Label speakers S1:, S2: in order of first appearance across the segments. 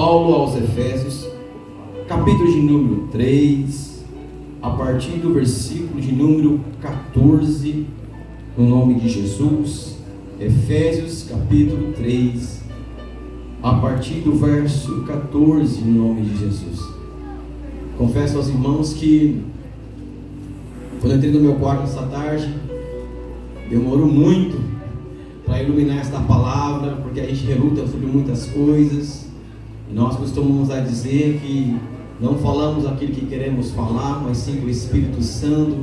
S1: Paulo aos Efésios, capítulo de número 3, a partir do versículo de número 14, no nome de Jesus. Efésios capítulo 3, a partir do verso 14, no nome de Jesus. Confesso aos irmãos que quando eu entrei no meu quarto essa tarde, demorou muito para iluminar esta palavra, porque a gente reluta sobre muitas coisas, e nós costumamos a dizer que não falamos aquilo que queremos falar, mas sim que o Espírito Santo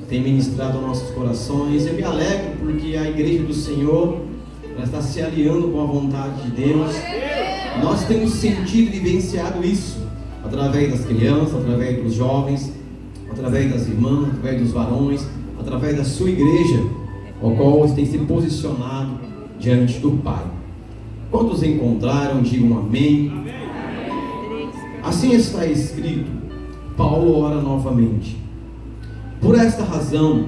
S1: tem ministrado aos nossos corações. Eu me alegro porque a igreja do Senhor, ela está se aliando com a vontade de Deus. Nós temos sentido e vivenciado isso através das crianças, através dos jovens, através das irmãs, através dos varões, através da sua igreja, ao qual você tem se posicionado diante do Pai. Quantos encontraram, digam amém. Assim está escrito. Paulo ora novamente: por esta razão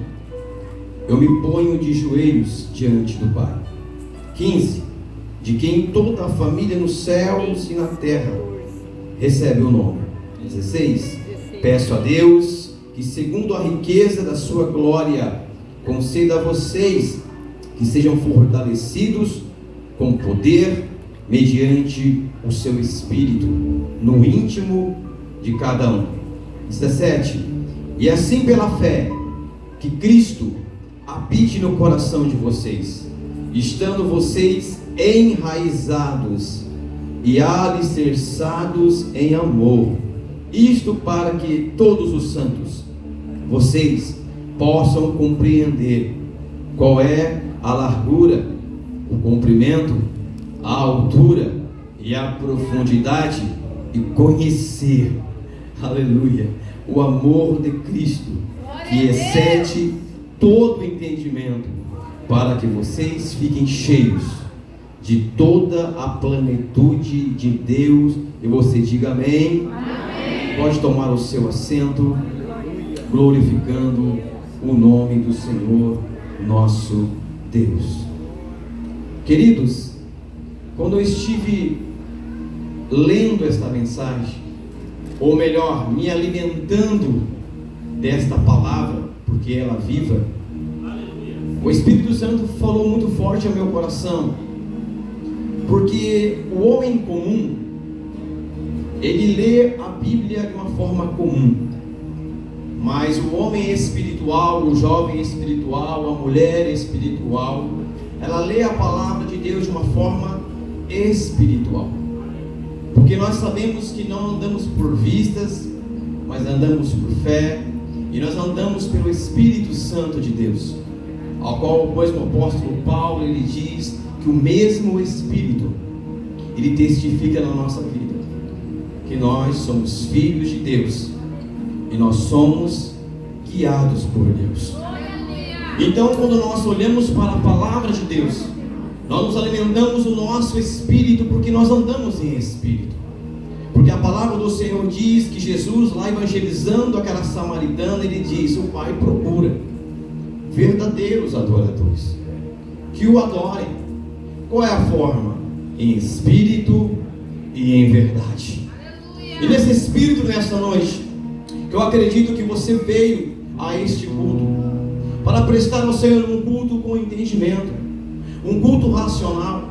S1: eu me ponho de joelhos diante do Pai. 15. De quem toda a família nos céus e na terra recebe o nome. 16. Peço a Deus que, segundo a riqueza da sua glória, conceda a vocês que sejam fortalecidos com poder mediante o seu Espírito no íntimo de cada um. 17. E assim pela fé que Cristo habite no coração de vocês, estando vocês enraizados e alicerçados em amor, isto para que todos os santos, vocês possam compreender qual é a largura, o comprimento, a altura e a profundidade, e conhecer, aleluia, o amor de Cristo, que excede todo entendimento, para que vocês fiquem cheios de toda a plenitude de Deus. E você diga amém. Amém. Pode tomar o seu assento, glorificando o nome do Senhor nosso Deus. Queridos, quando eu estive lendo esta mensagem, ou melhor, me alimentando desta palavra, porque ela é viva, o Espírito Santo falou muito forte ao meu coração, porque o homem comum, ele lê a Bíblia de uma forma comum, mas o homem espiritual, o jovem espiritual, a mulher espiritual, ela lê a palavra de Deus de uma forma espiritual, porque nós sabemos que não andamos por vistas, mas andamos por fé, e nós andamos pelo Espírito Santo de Deus, ao qual o apóstolo Paulo, ele diz que o mesmo Espírito, ele testifica na nossa vida que nós somos filhos de Deus e nós somos guiados por Deus. Então, quando nós olhamos para a palavra de Deus, nós nos alimentamos do nosso espírito, porque nós andamos em espírito. Porque a palavra do Senhor diz que Jesus, lá evangelizando aquela samaritana, ele diz: o Pai procura verdadeiros adoradores que o adorem. Qual é a forma? Em espírito e em verdade. E nesse espírito, nesta noite, que eu acredito que você veio a este culto para prestar ao Senhor um culto com entendimento, um culto racional,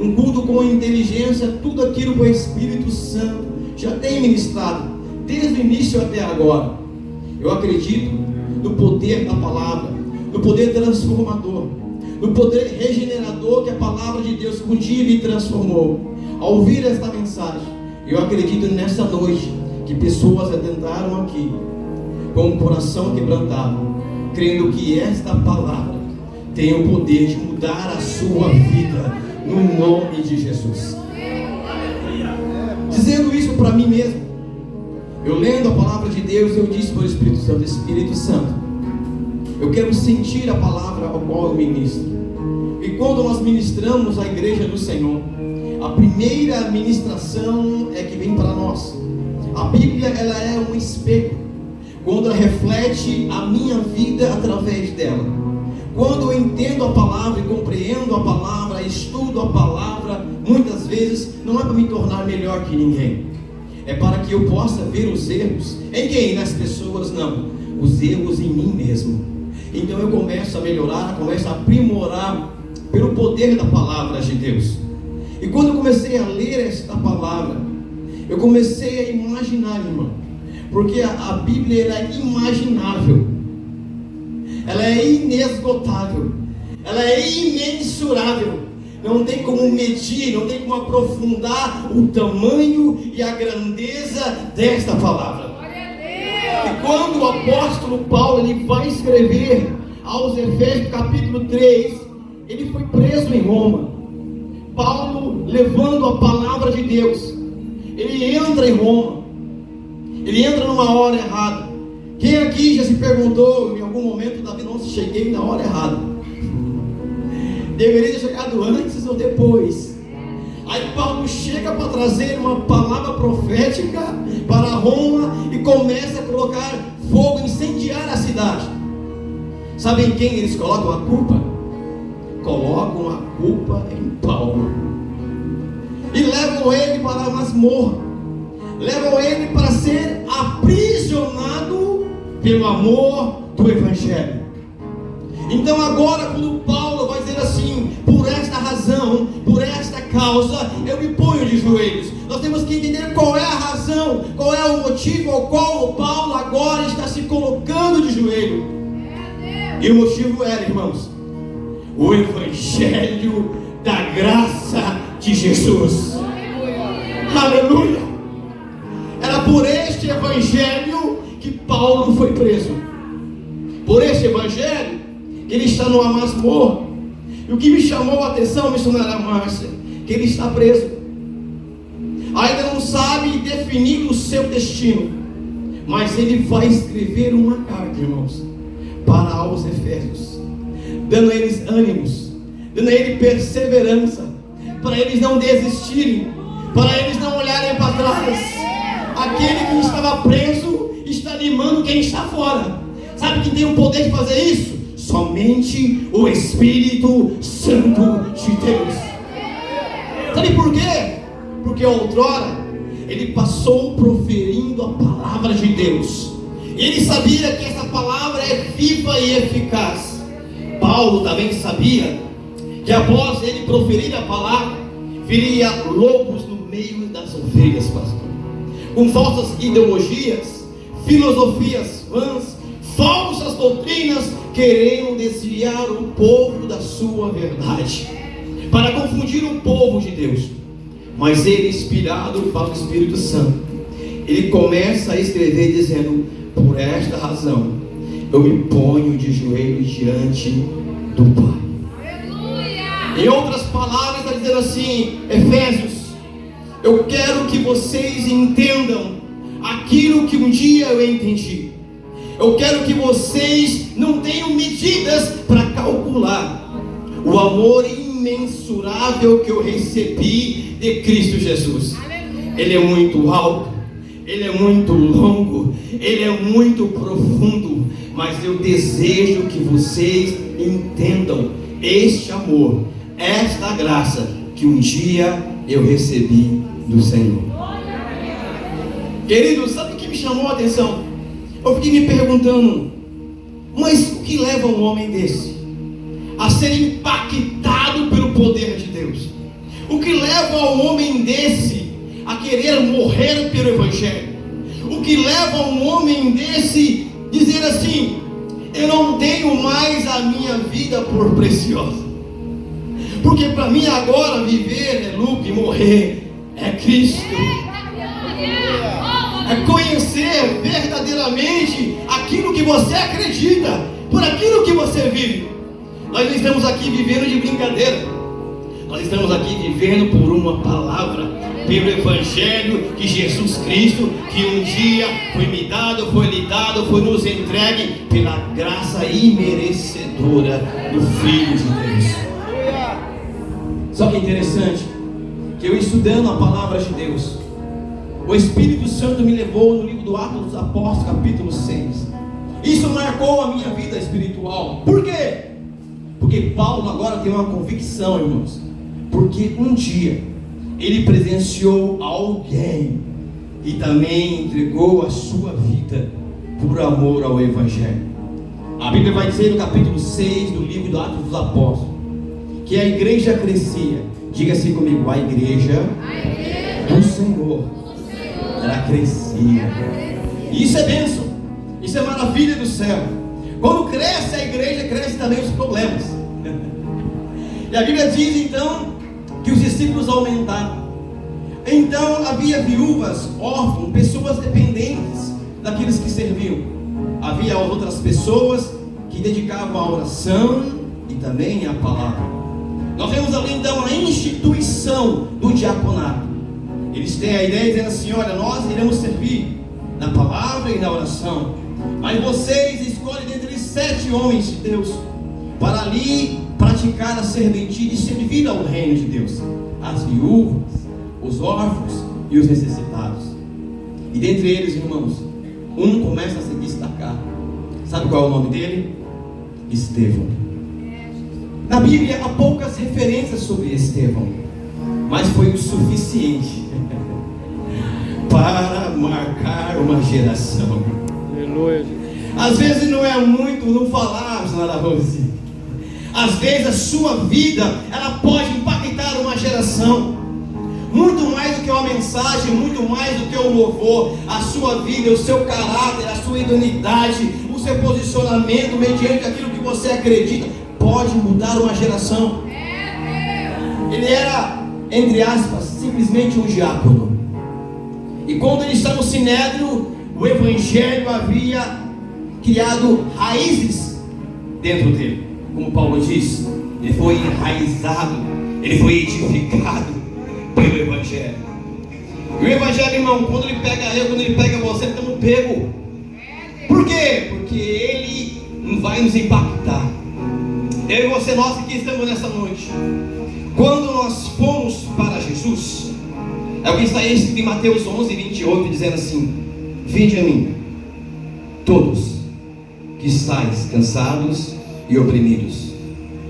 S1: um culto com inteligência, tudo aquilo que o Espírito Santo já tem ministrado desde o início até agora. Eu acredito no poder da palavra, no poder transformador, no poder regenerador que a palavra de Deus um dia me transformou. Ao ouvir esta mensagem, eu acredito nessa noite que pessoas adentraram aqui com o coração quebrantado, crendo que esta palavra tem o poder de mudar a sua vida, no nome de Jesus. Dizendo isso para mim mesmo, eu lendo a palavra de Deus, eu disse para o Espírito Santo: Espírito Santo, eu quero sentir a palavra ao qual eu ministro. E quando nós ministramos a igreja do Senhor, a primeira ministração é que vem para nós. A Bíblia, ela é um espelho, quando ela reflete a minha vida através dela. Quando eu entendo a palavra e compreendo a palavra, estudo a palavra, muitas vezes não é para me tornar mostrar melhor que ninguém. É para que eu possa ver os erros. Em quem? Nas pessoas? Não. Os erros em mim mesmo. Então eu começo a melhorar, começo a aprimorar pelo poder da palavra de Deus. E quando eu comecei a ler esta palavra, eu comecei a imaginar, irmão. Porque a Bíblia ela é imaginável. Ela é inesgotável. Ela é imensurável. Não tem como medir, não tem como aprofundar o tamanho e a grandeza desta palavra. E quando o apóstolo Paulo ele vai escrever aos Efésios capítulo 3, ele foi preso em Roma. Paulo levando a palavra de Deus, ele entra em Roma, ele entra numa hora errada. Quem aqui já se perguntou em algum momento da vida, nossa, cheguei na hora errada, deveria ter chegado antes ou depois? Aí Paulo chega para trazer uma palavra profética para Roma e começa a colocar fogo, incendiar a cidade. Sabem quem eles colocam a culpa? Colocam a culpa em Paulo e levam ele para a masmorra, levam ele para ser aprisionado pelo amor do Evangelho. Então agora quando Paulo vai dizer assim, por esta razão, por esta causa, eu me ponho de joelhos. Nós temos que entender qual é a razão, qual é o motivo ao qual o Paulo agora está se colocando de joelho. E o motivo era, irmãos, o Evangelho da graça de Jesus. Aleluia! Era por este Evangelho que Paulo foi preso. Por este Evangelho ele está numa masmorra. E o que me chamou a atenção, missionária Márcia, que ele está preso. Ainda não sabe definir o seu destino, mas ele vai escrever uma carta, irmãos, para os Efésios, dando a eles ânimos, dando a eles perseverança, para eles não desistirem, para eles não olharem para trás. Aquele que estava preso está animando quem está fora. Sabe quem tem o poder de fazer isso? Somente o Espírito Santo de Deus. Sabe por quê? Porque outrora ele passou proferindo a palavra de Deus. Ele sabia que essa palavra é viva e eficaz. Paulo também sabia que após ele proferir a palavra, viria lobos no meio das ovelhas, pastor, com falsas ideologias, filosofias vãs, falsas doutrinas, querendo desviar o povo da sua verdade, para confundir o povo de Deus. Mas ele, inspirado pelo Espírito Santo, ele começa a escrever dizendo, por esta razão eu me ponho de joelhos diante do Pai. Aleluia! Em outras palavras, está dizendo assim, Efésios, eu quero que vocês entendam aquilo que um dia eu entendi. Eu quero que vocês não tenham medidas para calcular o amor imensurável que eu recebi de Cristo Jesus. Ele é muito alto, ele é muito longo, ele é muito profundo, mas eu desejo que vocês entendam este amor, esta graça que um dia eu recebi do Senhor. Queridos, sabe o que me chamou a atenção? Eu fiquei me perguntando, mas o que leva um homem desse a ser impactado pelo poder de Deus? O que leva um homem desse a querer morrer pelo Evangelho? O que leva um homem desse a dizer assim, eu não tenho mais a minha vida por preciosa, porque para mim agora viver é lucro e morrer é Cristo. É conhecer verdadeiramente aquilo que você acredita, por aquilo que você vive. Nós não estamos aqui vivendo de brincadeira, nós estamos aqui vivendo por uma palavra, pelo Evangelho de Jesus Cristo, que um dia foi me dado, foi lhe dado, foi nos entregue pela graça imerecedora do Filho de Deus. Só que é interessante, que eu estudando a palavra de Deus, o Espírito Santo me levou no livro do Atos dos Apóstolos, capítulo 6. Isso marcou a minha vida espiritual. Por quê? Porque Paulo agora tem uma convicção, irmãos. Porque um dia ele presenciou alguém e também entregou a sua vida por amor ao Evangelho. A Bíblia vai dizer no capítulo 6 do livro do Atos dos Apóstolos que a igreja crescia. Diga assim comigo: a igreja do Senhor ela crescia. E isso é bênção, isso é maravilha do céu. Quando cresce a igreja, cresce também os problemas. E a Bíblia diz então que os discípulos aumentaram. Então havia viúvas, órfãos, pessoas dependentes daqueles que serviam. Havia outras pessoas que dedicavam à oração e também à palavra. Nós vemos ali então a instituição do diaconato. Eles têm a ideia dizendo assim: olha, nós iremos servir na palavra e na oração, mas vocês escolhem dentre 7 homens de Deus para ali praticar a serventia e servir ao reino de Deus, as viúvas, os órfãos e os necessitados. E dentre eles, irmãos, um começa a se destacar. Sabe qual é o nome dele? Estevão. Na Bíblia há poucas referências sobre Estevão, mas foi o suficiente para marcar uma geração.
S2: Aleluia.
S1: Às vezes não é muito não falar, senhora Rose. Às vezes a sua vida ela pode impactar uma geração. Muito mais do que uma mensagem, muito mais do que um louvor. A sua vida, o seu caráter, a sua idoneidade, o seu posicionamento mediante aquilo que você acredita pode mudar uma geração. Ele era, entre aspas, simplesmente um diácono. E quando ele está no Sinédrio, o Evangelho havia criado raízes dentro dele. Como Paulo diz, ele foi enraizado, ele foi edificado pelo Evangelho. E o Evangelho, irmão, quando ele pega eu, quando ele pega você, estamos pego. Por quê? Porque ele vai nos impactar. Eu e você, nós que estamos nessa noite, quando nós fomos para Jesus, é o que está escrito em Mateus 11:28, dizendo assim: vinde a mim, todos que estáis cansados e oprimidos.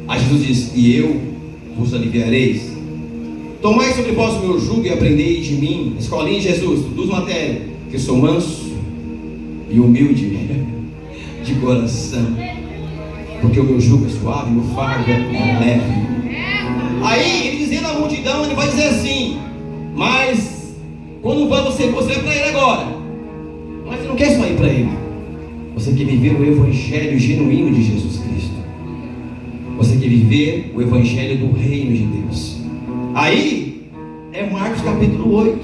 S1: Aí Jesus diz: e eu vos aliviareis. Tomai sobre vós o meu jugo e aprendei de mim. Escolinha de Jesus, dos matérias, que eu sou manso e humilde de coração, porque o meu jugo é suave e o fardo é leve. Aí ele dizendo à multidão, ele vai dizer assim: mas quando você vai para ele agora, mas você não quer só ir para ele, você quer viver o evangelho genuíno de Jesus Cristo. Você quer viver o evangelho do reino de Deus. Aí é Marcos capítulo 8,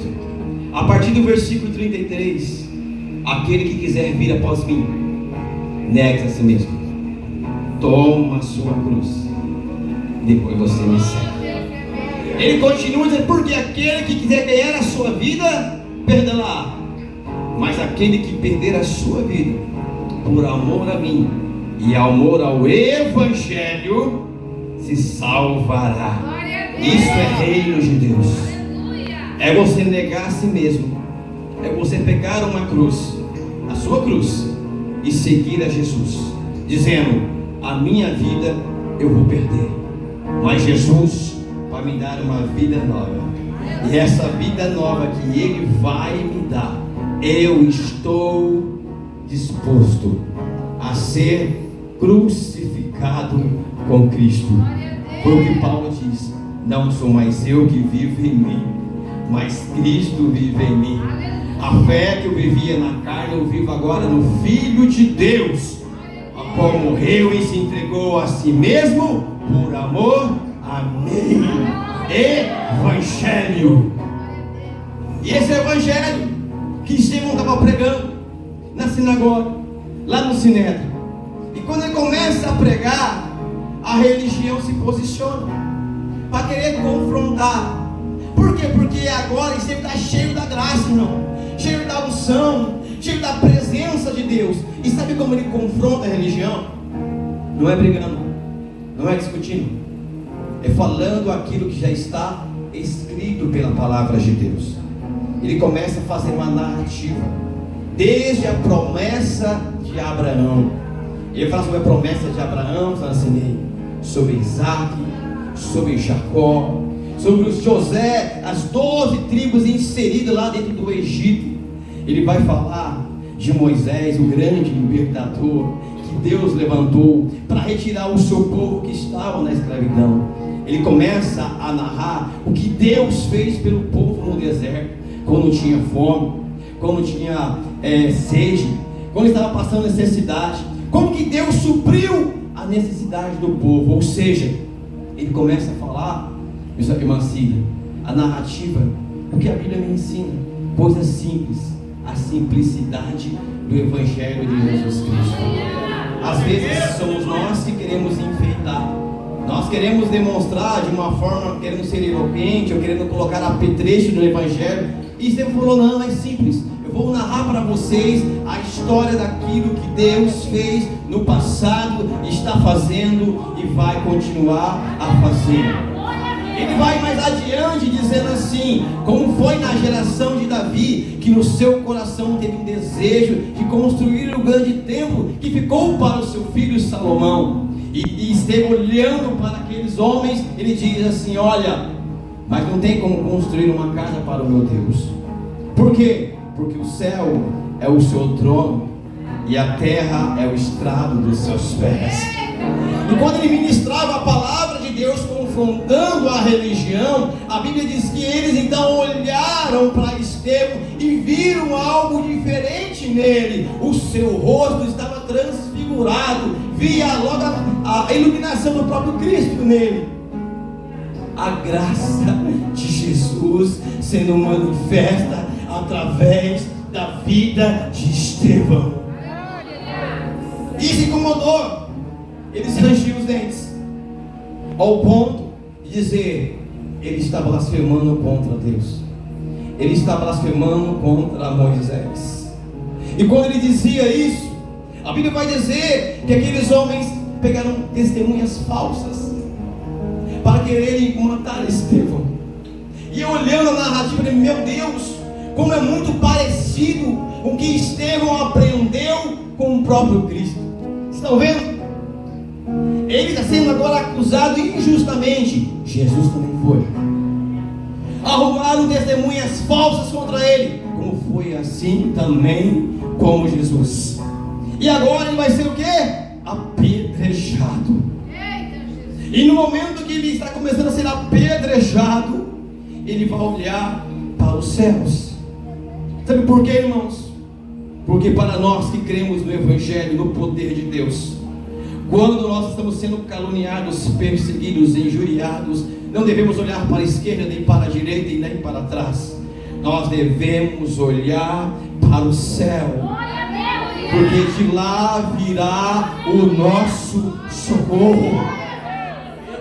S1: a partir do versículo 33. Aquele que quiser vir após mim, negue a si mesmo, toma a sua cruz, depois você me segue. Ele continua dizendo: porque aquele que quiser ganhar a sua vida, perderá, mas aquele que perder a sua vida por amor a mim e amor ao Evangelho se salvará. Isso é reino de Deus. É você negar a si mesmo, é você pegar uma cruz, a sua cruz, e seguir a Jesus, dizendo: a minha vida eu vou perder, mas Jesus vai me dar uma vida nova. E essa vida nova que Ele vai me dar, eu estou disposto a ser crucificado com Cristo. Foi o que Paulo diz: não sou mais eu que vivo em mim, mas Cristo vive em mim. A fé que eu vivia na carne, eu vivo agora no Filho de Deus, a qual morreu e se entregou a si mesmo por amor a mim. Evangelho. E esse evangelho que Estevão estava pregando na sinagoga, lá no Sinédrio. E quando ele começa a pregar, a religião se posiciona para querer confrontar. Por quê? Porque agora Estevão está cheio da graça, irmão, cheio da unção, cheio da presença de Deus. E sabe como ele confronta a religião? Não é brigando, não é discutindo, é falando aquilo que já está escrito pela palavra de Deus. Ele começa a fazer uma narrativa, desde a promessa de Abraão. Ele fala sobre a promessa de Abraão, fala assim, sobre Isaac, sobre Jacó, sobre os José, as 12 tribos inseridas lá dentro do Egito. Ele vai falar de Moisés, o grande libertador que Deus levantou para retirar o seu povo que estava na escravidão. Ele começa a narrar o que Deus fez pelo povo no deserto, quando tinha fome, quando tinha sede, quando estava passando necessidade, como que Deus supriu a necessidade do povo. Ou seja, ele começa a falar, irmã Cida, a narrativa, o que a Bíblia me ensina, coisas simples, a simplicidade do Evangelho de Jesus Cristo. Às vezes somos nós que queremos enfeitar, nós queremos demonstrar de uma forma, querendo ser eloquente, ou querendo colocar apetrecho no Evangelho, e você falou, não, é simples. Eu vou narrar para vocês a história daquilo que Deus fez no passado, está fazendo e vai continuar a fazer. Ele vai mais adiante dizendo assim, como foi na geração de Davi, que no seu coração teve um desejo de construir o grande templo que ficou para o seu filho Salomão, e esteve olhando para aqueles homens. Ele diz assim, olha, mas não tem como construir uma casa para o meu Deus. Por quê? Porque o céu é o seu trono e a terra é o estrado dos seus pés. E quando ele ministrava a palavra de Deus, confrontando a religião, a Bíblia diz que eles então olharam para Estevão e viram algo diferente nele. O seu rosto estava transfigurado, via logo a iluminação do próprio Cristo nele. A graça de Jesus sendo manifesta através da vida de Estevão. Isso incomodou. Eles rangiam os dentes, ao ponto de dizer, ele está blasfemando contra Deus, ele está blasfemando contra Moisés. E quando ele dizia isso, a Bíblia vai dizer que aqueles homens pegaram testemunhas falsas para quererem matar Estevão. E eu olhando a narrativa, eu falei, meu Deus, como é muito parecido com o que Estevão aprendeu com o próprio Cristo. Vocês estão vendo? Ele está sendo agora acusado injustamente. Jesus também foi. Arrumaram testemunhas falsas contra ele, como foi assim também como Jesus. E agora ele vai ser o quê? Apedrejado. E no momento que ele está começando a ser apedrejado, ele vai olhar para os céus. Sabe por quê, irmãos? Porque para nós que cremos no Evangelho, no poder de Deus, quando nós estamos sendo caluniados, perseguidos, injuriados, não devemos olhar para a esquerda, nem para a direita e nem para trás. Nós devemos olhar para o céu, porque de lá virá o nosso socorro.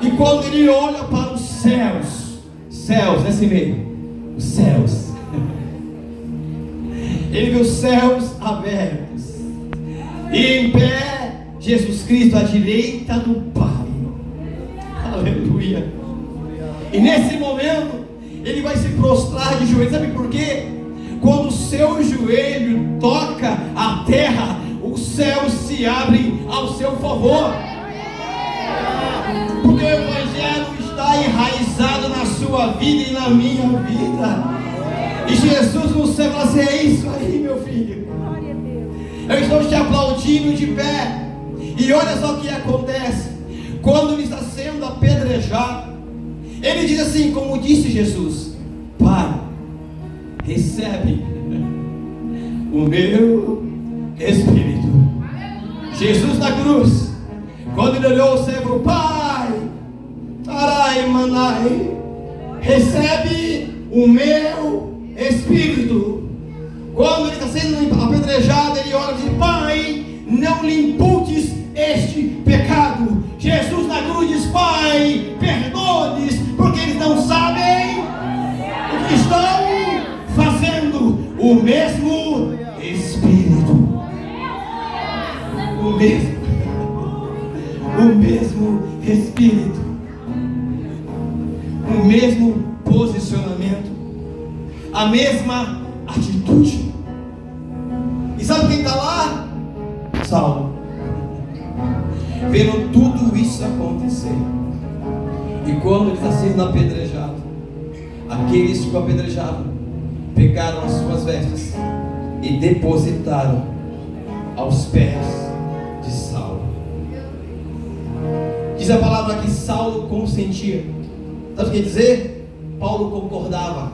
S1: E quando ele olha para os céus, nesse meio, os céus, ele vê os céus abertos, e em pé Jesus Cristo à direita do Pai. Aleluia. E nesse momento ele vai se prostrar de joelhos. Sabe por quê? Quando o seu joelho toca a terra, os céus se abrem ao seu favor. Porque o Evangelho está enraizado na sua vida e na minha vida. E Jesus no céu fala assim, é isso aí, meu filho, eu estou te aplaudindo de pé. E olha só o que acontece. Quando ele está sendo apedrejado, ele diz assim, como disse Jesus, Pai, recebe o meu espírito. Jesus na cruz, quando ele olhou o céu, falou, Pai, arai, manai, recebe o meu espírito. Quando ele está sendo apedrejado, ele ora e diz, Pai, não lhe imputes este pecado. Jesus na cruz diz, Pai, perdoa-lhes, porque eles não sabem o que estão fazendo. O mesmo Espírito, o mesmo Espírito, o mesmo posicionamento, a mesma atitude. E sabe quem está lá? Saulo, vendo tudo isso acontecer. E quando ele está sendo apedrejado, aqueles que o apedrejavam pegaram as suas vestes e depositaram aos pés de Saulo. Diz a palavra que Saulo consentia. Sabe o que quer dizer? Paulo concordava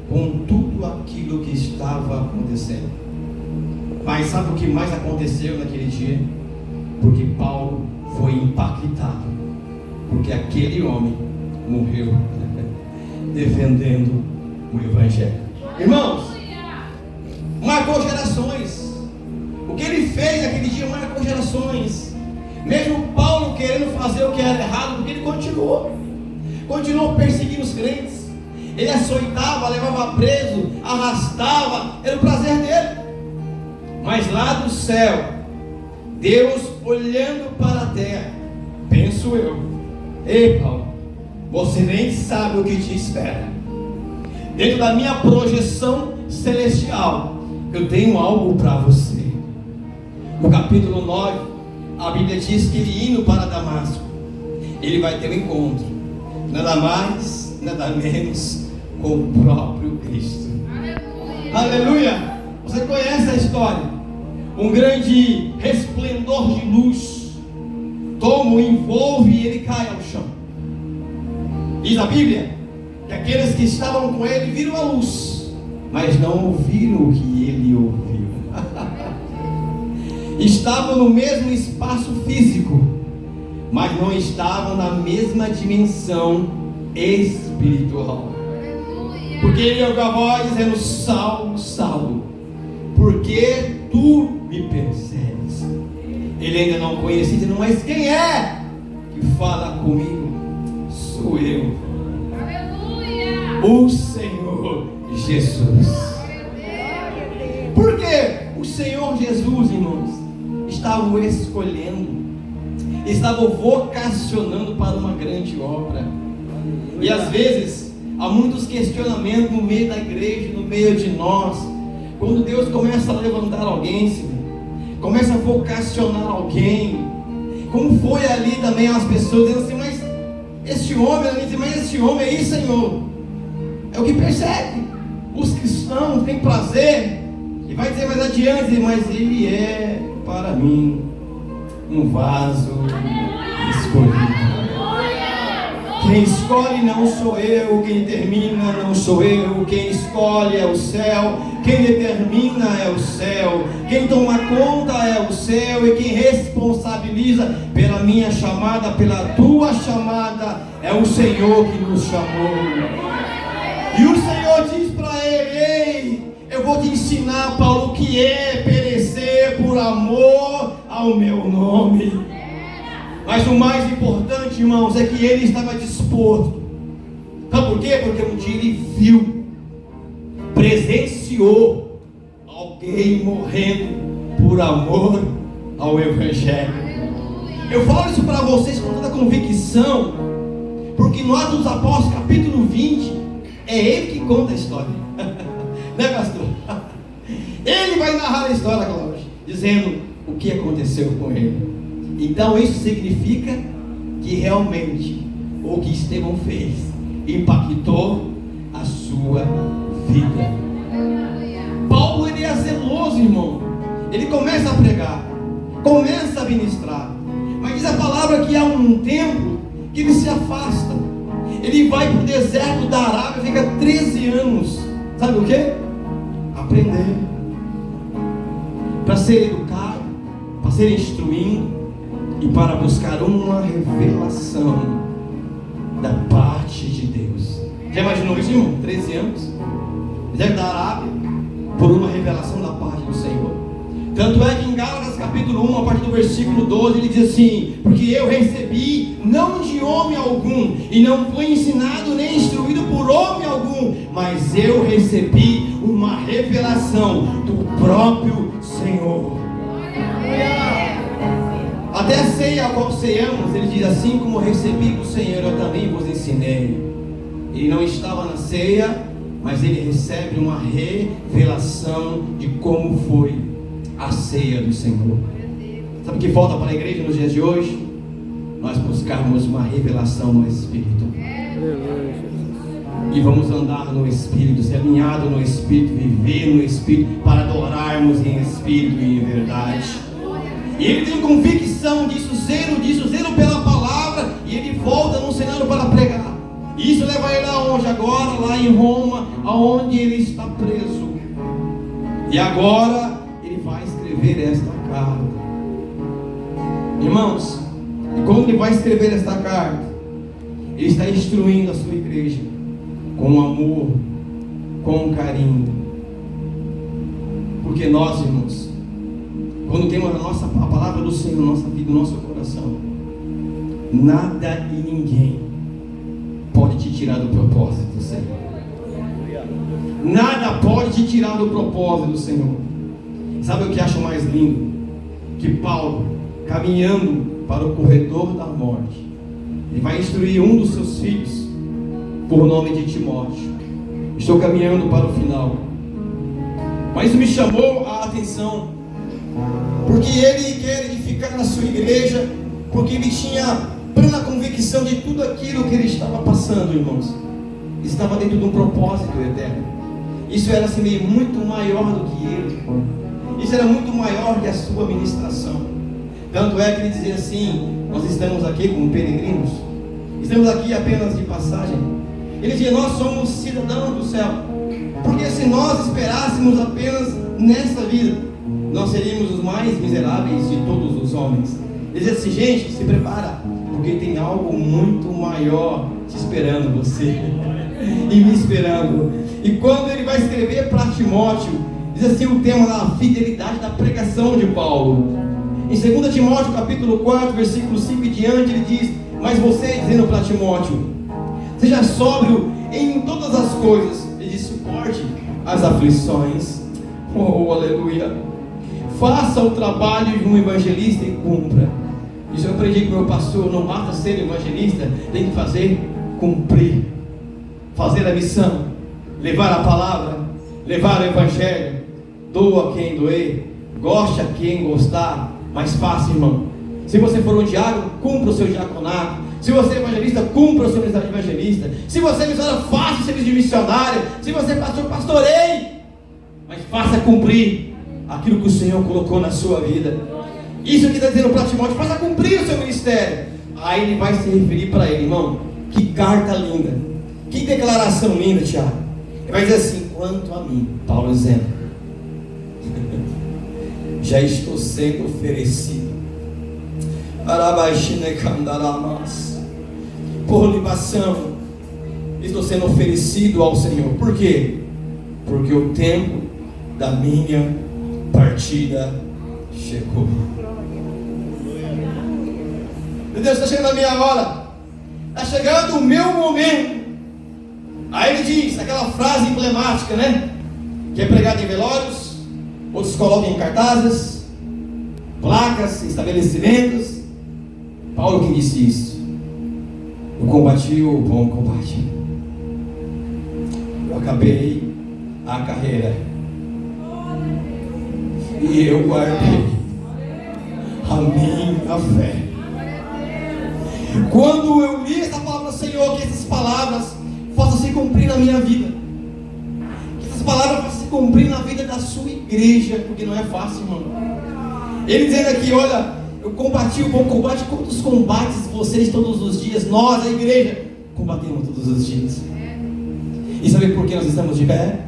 S1: com tudo aquilo que estava acontecendo. Mas sabe o que mais aconteceu naquele dia? Porque Paulo foi impactado, porque aquele homem morreu defendendo o Evangelho. Irmãos, marcou gerações. O que ele fez naquele dia marcou gerações. Mesmo Paulo querendo fazer o que era errado, porque ele continuou perseguindo os crentes. Ele açoitava, levava preso, arrastava, era o prazer dele. Mas lá do céu, Deus olhando para a terra, penso eu: ei Paulo, você nem sabe o que te espera. Dentro da minha projeção celestial, eu tenho algo para você. No capítulo 9, a Bíblia diz que ele indo para Damasco, ele vai ter um encontro, nada mais, nada menos, com o próprio Cristo. Aleluia! Aleluia! Você conhece a história? Um grande resplendor de luz toma, o envolve e ele cai ao chão. Diz a Bíblia que aqueles que estavam com ele viram a luz, mas não ouviram o que ele ouviu. Estavam no mesmo espaço físico, mas não estavam na mesma dimensão espiritual. Porque ele ouviu a voz dizendo: Saulo, Saulo, por que tu me persegues? Ele ainda não conhecia, dizendo: mas quem é que fala comigo? Sou eu, o Senhor Jesus. Por que o Senhor Jesus, irmãos, estava o escolhendo, estava o vocacionando para uma grande obra? E às vezes há muitos questionamentos no meio da igreja, no meio de nós. Quando Deus começa a levantar alguém, Senhor, começa a vocacionar alguém, como foi ali também as pessoas dizendo assim: mas este homem, mas este homem aí, Senhor, é o que persegue os cristãos, tem prazer, e vai dizer mais adiante: mas ele é para mim um vaso escolhido. Quem escolhe não sou eu, quem termina não sou eu, quem escolhe é o céu, quem determina é o céu, quem toma conta é o céu, e quem responsabiliza pela minha chamada, pela tua chamada, é o Senhor que nos chamou. E o Senhor diz para ele: ei, eu vou te ensinar, Paulo, o que é perecer por amor ao meu nome. Mas o mais importante, irmãos, é que ele estava disposto. Sabe por quê? Porque um dia ele viu, presenciou alguém morrendo por amor ao Evangelho. Eu falo isso para vocês com toda convicção, porque no Atos dos Apóstolos, capítulo 20, é ele que conta a história. Né, pastor? Ele vai narrar a história, Cláudio, dizendo o que aconteceu com ele. Então isso significa que realmente o que Estevão fez impactou a sua vida. Paulo, ele é zeloso, irmão. Ele começa a pregar, começa a ministrar, mas diz a palavra que há um tempo que ele se afasta. Ele vai para o deserto da Arábia, fica 13 anos. Sabe o que? Aprender, para ser educado, para ser instruído e para buscar uma revelação da parte de Deus. Já imaginou isso, irmão? 13 anos, deserto da Arábia, por uma revelação da parte do Senhor. Tanto é que em Gálatas capítulo 1, a partir do versículo 12, ele diz assim: porque eu recebi não de homem algum, e não fui ensinado nem instruído por homem algum, mas eu recebi uma revelação do próprio Senhor. Até a ceia a qual ceiamos, ele diz: assim como recebi do Senhor, eu também vos ensinei. Ele não estava na ceia, mas ele recebe uma revelação de como foi a ceia do Senhor. Sabe o que falta para a igreja nos dias de hoje? Nós buscarmos uma revelação no Espírito. E e vamos andar no Espírito, ser alinhado no Espírito, viver no Espírito, para adorarmos em Espírito e em verdade. E ele tem convicção disso, zelo pela palavra, e ele volta no cenário para pregar. E isso leva ele aonde? Agora, lá em Roma, aonde ele está preso. E agora ele vai escrever esta carta. Irmãos, e quando ele vai escrever esta carta, ele está instruindo a sua igreja com amor, com carinho. Porque nós, irmãos, quando temos a palavra do Senhor na nossa vida, no nosso coração, nada e ninguém pode te tirar do propósito do Senhor. Nada pode te tirar do propósito do Senhor. Sabe o que acho mais lindo? Que Paulo, caminhando para o corredor da morte, ele vai instruir um dos seus filhos por nome de Timóteo. Estou caminhando para o final, mas isso me chamou a atenção, porque ele quer edificar na sua igreja, porque ele tinha plena convicção de tudo aquilo que ele estava passando, irmãos, estava dentro de um propósito eterno. Isso era assim, muito maior do que ele, isso era muito maior que a sua ministração. Tanto é que ele dizia assim: nós estamos aqui como peregrinos, estamos aqui apenas de passagem. Ele dizia: nós somos cidadãos do céu, porque se nós esperássemos apenas nessa vida, nós seríamos os mais miseráveis de todos os homens. Ele dizia assim: gente, se prepara, porque tem algo muito maior te esperando você e me esperando. E quando ele vai escrever para Timóteo, diz assim o tema da fidelidade da pregação de Paulo. Em 2 Timóteo capítulo 4, versículo 5 e diante, ele diz: mas você, dizendo para Timóteo, seja sóbrio em todas as coisas, ele diz: suporte as aflições. Oh, aleluia! Faça o trabalho de um evangelista e cumpra. Isso eu aprendi com meu pastor: não basta ser evangelista, tem que fazer, cumprir, fazer a missão, levar a palavra, levar o evangelho. Doa quem doer, goste a quem gostar, mas faça, irmão. Se você for um diácono, cumpra o seu diaconato. Se você é evangelista, cumpra o seu ministério de evangelista. Se você é missionário, faça o serviço de missionário. Se você é pastor, pastoreie, mas faça cumprir aquilo que o Senhor colocou na sua vida. Isso que está dizendo para Timóteo: faça cumprir o seu ministério. Aí ele vai se referir para ele, irmão. Que carta linda, que declaração linda, Tiago. Ele vai dizer assim: quanto a mim, Paulo dizendo, já estou sendo oferecido por libação, estou sendo oferecido ao Senhor. Por quê? Porque o tempo da minha partida chegou. Meu Deus, está chegando a minha hora, está chegando o meu momento. Aí ele diz aquela frase emblemática, né? Que é pregada em velórios, outros colocam em cartazes, placas, estabelecimentos. Paulo que disse isso: eu combati o bom combate, eu acabei a carreira, e eu guardei a minha fé. Quando eu li essa palavra, Senhor, que essas palavras possam se cumprir na minha vida, que essas palavras possam se cumprir na vida da sua igreja, porque não é fácil, irmão. Ele dizendo aqui: olha, eu combati o bom combate. Quantos combates vocês todos os dias, nós, a igreja, combatemos todos os dias? E sabe por que nós estamos de pé?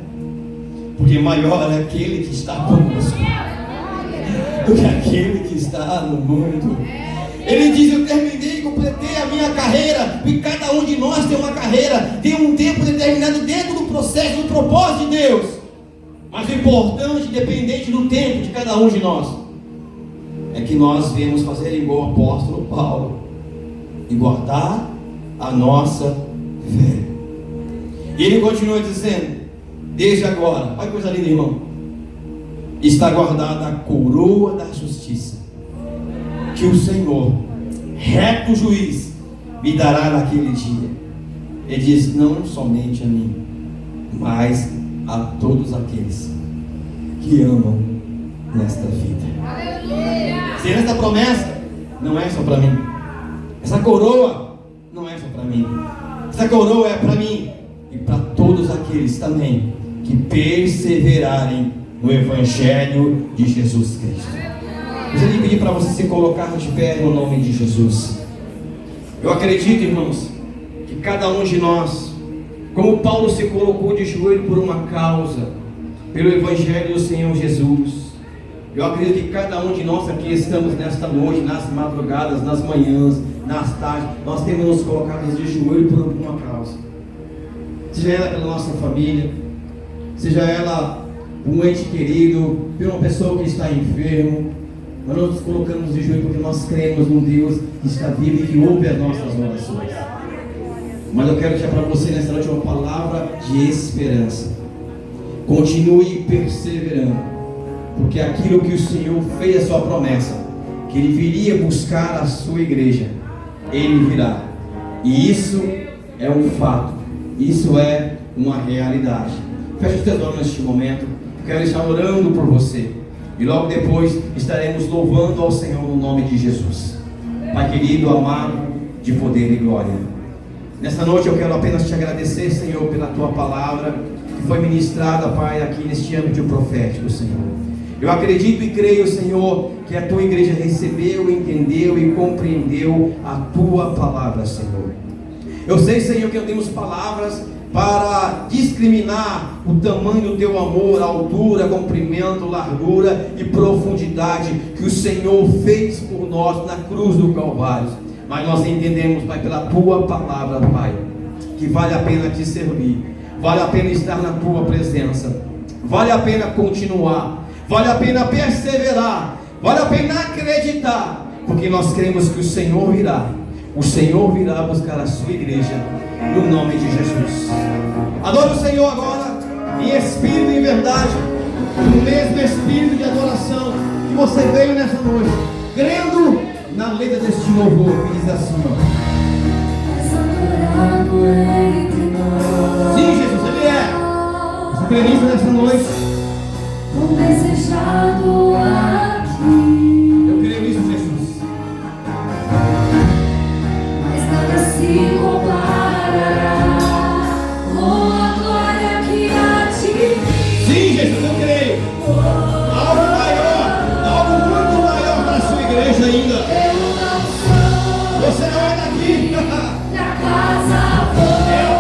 S1: Porque maior é aquele que está conosco do que aquele que está no mundo. Ele diz: eu terminei e completei a minha carreira. E cada um de nós tem uma carreira, tem um tempo determinado dentro do processo, do propósito de Deus. Mas o importante, independente do tempo de cada um de nós, é que nós viemos fazer igual o apóstolo Paulo e guardar a nossa fé. E ele continua dizendo: desde agora, olha que coisa linda, irmão, está guardada a coroa da justiça, que o Senhor, reto juiz, me dará naquele dia. Ele diz: não somente a mim, mas a todos aqueles que amam nesta vida. Se esta promessa não é só para mim, essa coroa não é só para mim, essa coroa é para mim e para aqueles também que perseverarem no Evangelho de Jesus Cristo. Eu já lhe pedi para você se colocar de pé no nome de Jesus. Eu acredito, irmãos, que cada um de nós, como Paulo se colocou de joelho por uma causa, pelo Evangelho do Senhor Jesus, eu acredito que cada um de nós aqui estamos nesta noite, nas madrugadas, nas manhãs, nas tardes, nós temos nos colocado de joelho por alguma causa, seja ela pela nossa família, seja ela por um ente querido, por uma pessoa que está enfermo. Nós nos colocamos de joelho porque nós cremos num Deus que está vivo e que ouve as nossas orações. Mas eu quero deixar para você nessa noite uma palavra de esperança. Continue perseverando, porque aquilo que o Senhor fez a sua promessa, que Ele viria buscar a sua igreja, Ele virá. E isso é um fato, isso é uma realidade. Feche os teus olhos neste momento. Quero estar orando por você, e logo depois estaremos louvando ao Senhor no nome de Jesus. Pai querido, amado, de poder e glória, nessa noite eu quero apenas te agradecer, Senhor, pela tua palavra que foi ministrada, Pai, aqui neste âmbito profético, Senhor. Eu acredito e creio, Senhor, que a tua igreja recebeu, entendeu e compreendeu a tua palavra, Senhor. Eu sei, Senhor, que não temos palavras para discriminar o tamanho do teu amor, a altura, comprimento, largura e profundidade que o Senhor fez por nós na cruz do Calvário. Mas nós entendemos, Pai, pela tua palavra, Pai, que vale a pena te servir, vale a pena estar na tua presença, vale a pena continuar, vale a pena perseverar, vale a pena acreditar, porque nós cremos que o Senhor virá buscar a sua igreja, no nome de Jesus. Adore o Senhor agora, em espírito e em verdade, no mesmo espírito de adoração que você veio nessa noite, crendo na letra deste louvor, que diz assim, ó. Sim, Jesus, Ele é. Você crê nisso nessa noite?
S2: O desejado aqui.
S1: Eu creio nisso, Jesus.
S2: Mas nada se comparará com a glória que há de vir.
S1: Sim, Jesus, eu creio. Algo maior, algo muito maior para a sua igreja ainda.
S2: Eu não sou
S1: Você não é daqui.
S2: da casa boa.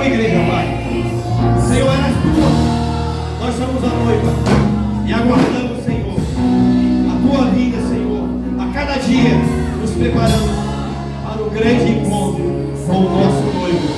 S3: tua igreja, Pai. Senhor, és tua. Nós somos a noiva e aguardamos, Senhor, a tua vinda, Senhor, a cada dia nos preparamos para o grande encontro com o nosso noivo.